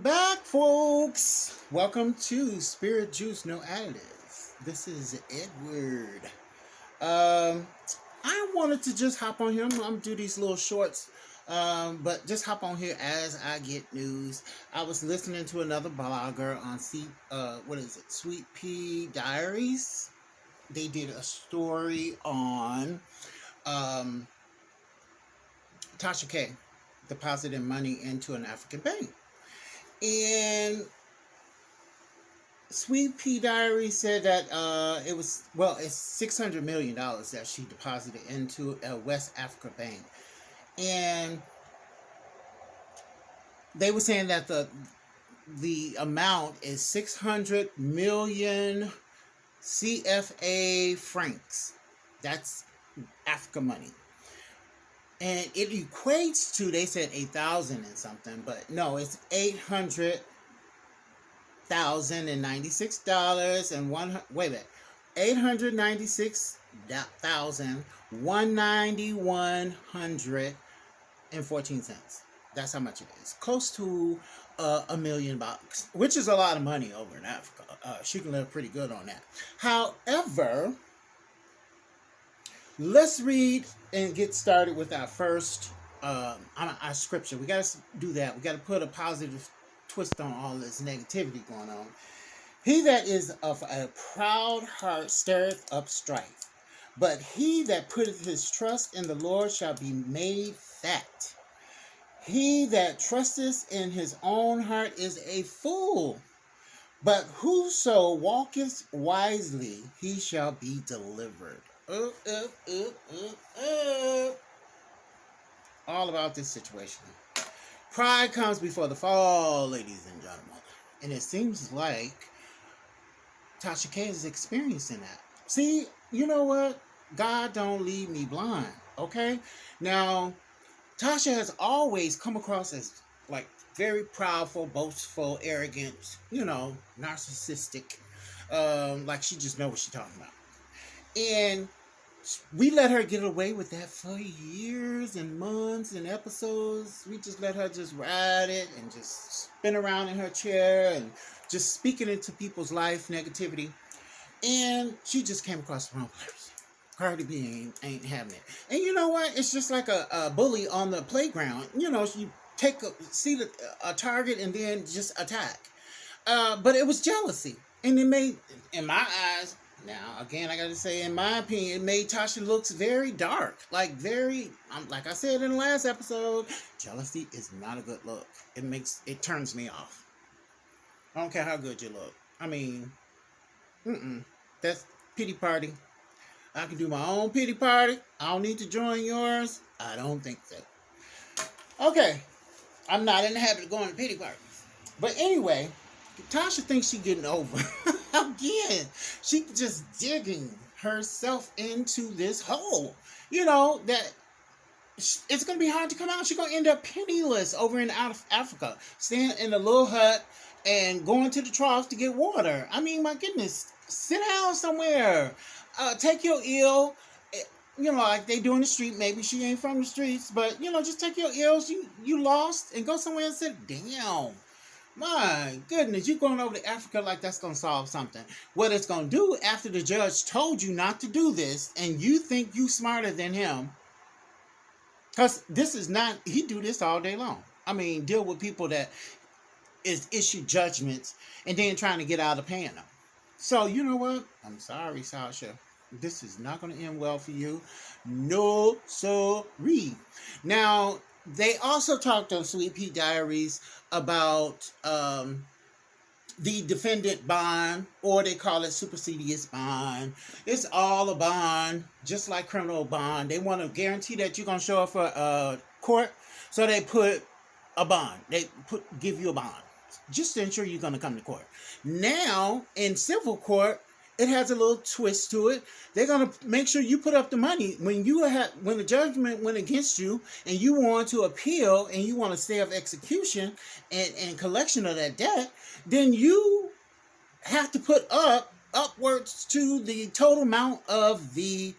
Back, folks. Welcome to Spirit Juice No Additives. This is Edward. Um, I wanted to just hop on here. I'm gonna do these little shorts, but just hop on here as I get news. I was listening to another blogger on what is it? Sweet Pea Diaries. They did a story on um, Tasha K depositing money into an African bank. And Sweet Pea Diary said that it's $600 million that she deposited into a West Africa bank, and they were saying that the amount is 600 million CFA francs. That's Africa money, and it equates to, they said 8,000 and something, but no, it's $896 and one wait a minute, $896,191.14. That's how much it is. Close to $1 million, which is a lot of money over in Africa. She can live pretty good on that. However, let's read and get started with our first our scripture. We got to do that. We got to put a positive twist on all this negativity going on. He that is of a proud heart stirreth up strife, but he that putteth his trust in the Lord shall be made fat. He that trusteth in his own heart is a fool, but whoso walketh wisely, he shall be delivered. All about this situation. Pride comes before the fall, ladies and gentlemen. And it seems like Tasha K is experiencing that. See, you know what? God don't leave me blind, okay? Now, Tasha has always come across as like very proudful, boastful, arrogant, narcissistic. Like she just knows what she's talking about. And we let her get away with that for years and months and episodes. We just let her just ride it and just spin around in her chair and just speaking into people's life negativity. And she just came across the wrong person. Cardi B ain't having it. And you know what? It's just like a bully on the playground. You see a target and then just attack. But it was jealousy. And it made, in my eyes, now, again, I got to say, in my opinion, it made Tasha looks very dark. Like I said in the last episode, jealousy is not a good look. It turns me off. I don't care how good you look. I mean, that's pity party. I can do my own pity party. I don't need to join yours. I don't think so. Okay. I'm not in the habit of going to pity parties. But anyway, Tasha thinks she's getting over. Again, she just digging herself into this hole. That it's going to be hard to come out. She's going to end up penniless over in Africa, staying in a little hut and going to the trough to get water. I mean, my goodness, sit down somewhere. Take your ill, like they do in the street. Maybe she ain't from the streets, but, just take your ills. You lost and go somewhere and sit down. My goodness, you going over to Africa like that's going to solve something. What it's going to do after the judge told you not to do this and you think you smarter than him, because this is not, he do this all day long. I mean, deal with people that is issue judgments and then trying to get out of paying them. So, you know what? I'm sorry, Sasha. This is not going to end well for you. No, sorry. Now, they also talked on Sweet Pea Diaries about the defendant bond, or they call it supersedious bond. It's all a bond, just like criminal bond. They want to guarantee that you're going to show up for court, so they put a bond. They give you a bond, just to ensure you're going to come to court. Now, in civil court, it has a little twist to it. They're going to make sure you put up the money. When the judgment went against you and you want to appeal and you want to stay of execution and collection of that debt, then you have to put upwards to the total amount of the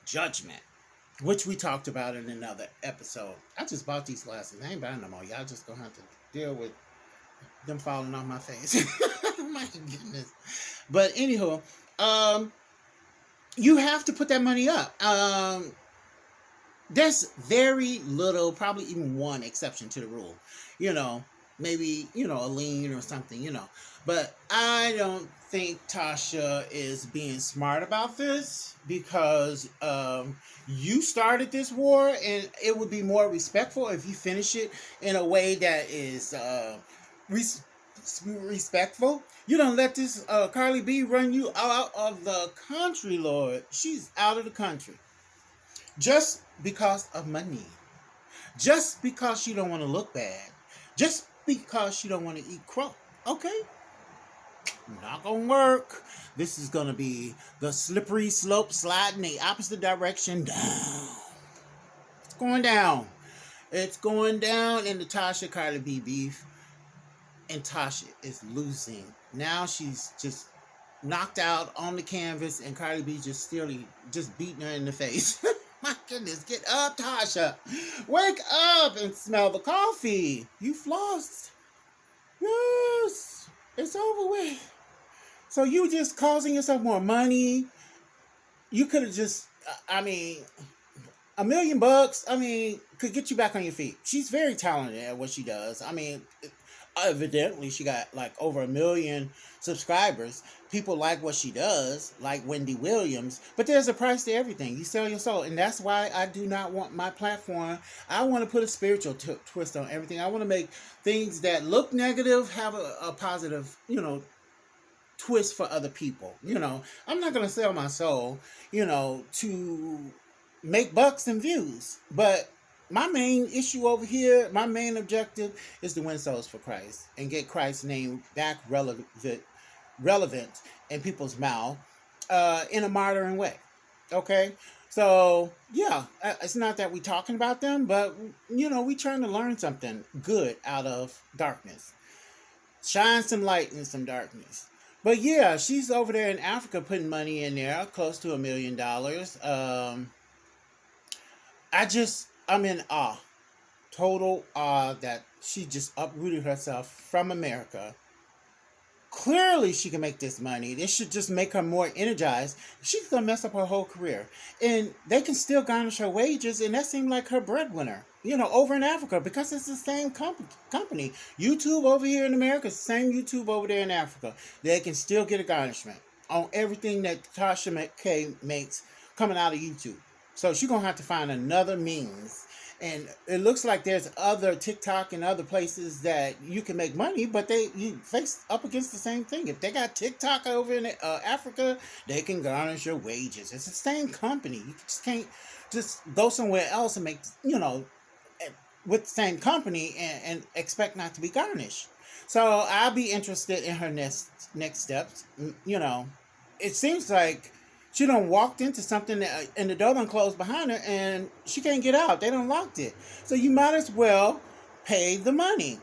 judgment, which we talked about in another episode. I just bought these glasses. I ain't buying them all. Y'all just going to have to deal with them falling off my face. My goodness. But anywho, um, you have to put that money up. There's very little, probably even one exception to the rule. You know, maybe, a lien or something, But I don't think Tasha is being smart about this because you started this war, and it would be more respectful if you finish it in a way that is res- respectful. You don't let this Carly B run you out of the country, Lord. She's out of the country just because of money, just because she don't want to look bad, just because she don't want to eat crow. Okay, not gonna work. This is gonna be the slippery slope sliding the opposite direction down. It's going down. It's going down in the Tasha Carly B beef, and Tasha is losing. Now she's just knocked out on the canvas, and Cardi B just beating her in the face. My goodness, get up, Tasha. Wake up and smell the coffee. You've lost. Yes, it's over with. So you just causing yourself more money. You could have just, I mean, $1 million, I mean, could get you back on your feet. She's very talented at what she does. I mean, evidently she got like over 1 million subscribers. People like what she does, like Wendy Williams, but there's a price to everything. You sell your soul, and that's why I do not want my platform. I want to put a spiritual twist on everything. I want to make things that look negative have a positive, twist for other people. I'm not going to sell my soul, to make bucks and views, but my main issue over here, my main objective is to win souls for Christ and get Christ's name back relevant in people's mouth in a modern way. Okay? So, yeah, it's not that we talking about them, but, we trying to learn something good out of darkness. Shine some light in some darkness. But, yeah, she's over there in Africa putting money in there, close to $1 million. I'm in awe, total awe that she just uprooted herself from America. Clearly, she can make this money. This should just make her more energized. She's gonna mess up her whole career, and they can still garnish her wages, and that seemed like her breadwinner. Over in Africa, because it's the same company. YouTube over here in America, same YouTube over there in Africa. They can still get a garnishment on everything that Tasha K makes coming out of YouTube. So she's going to have to find another means. And it looks like there's other TikTok and other places that you can make money, but you face up against the same thing. If they got TikTok over in Africa, they can garnish your wages. It's the same company. You just can't just go somewhere else and make, with the same company and expect not to be garnished. So I'll be interested in her next steps. It seems like she done walked into something and the door done closed behind her and she can't get out. They done locked it. So you might as well pay the money.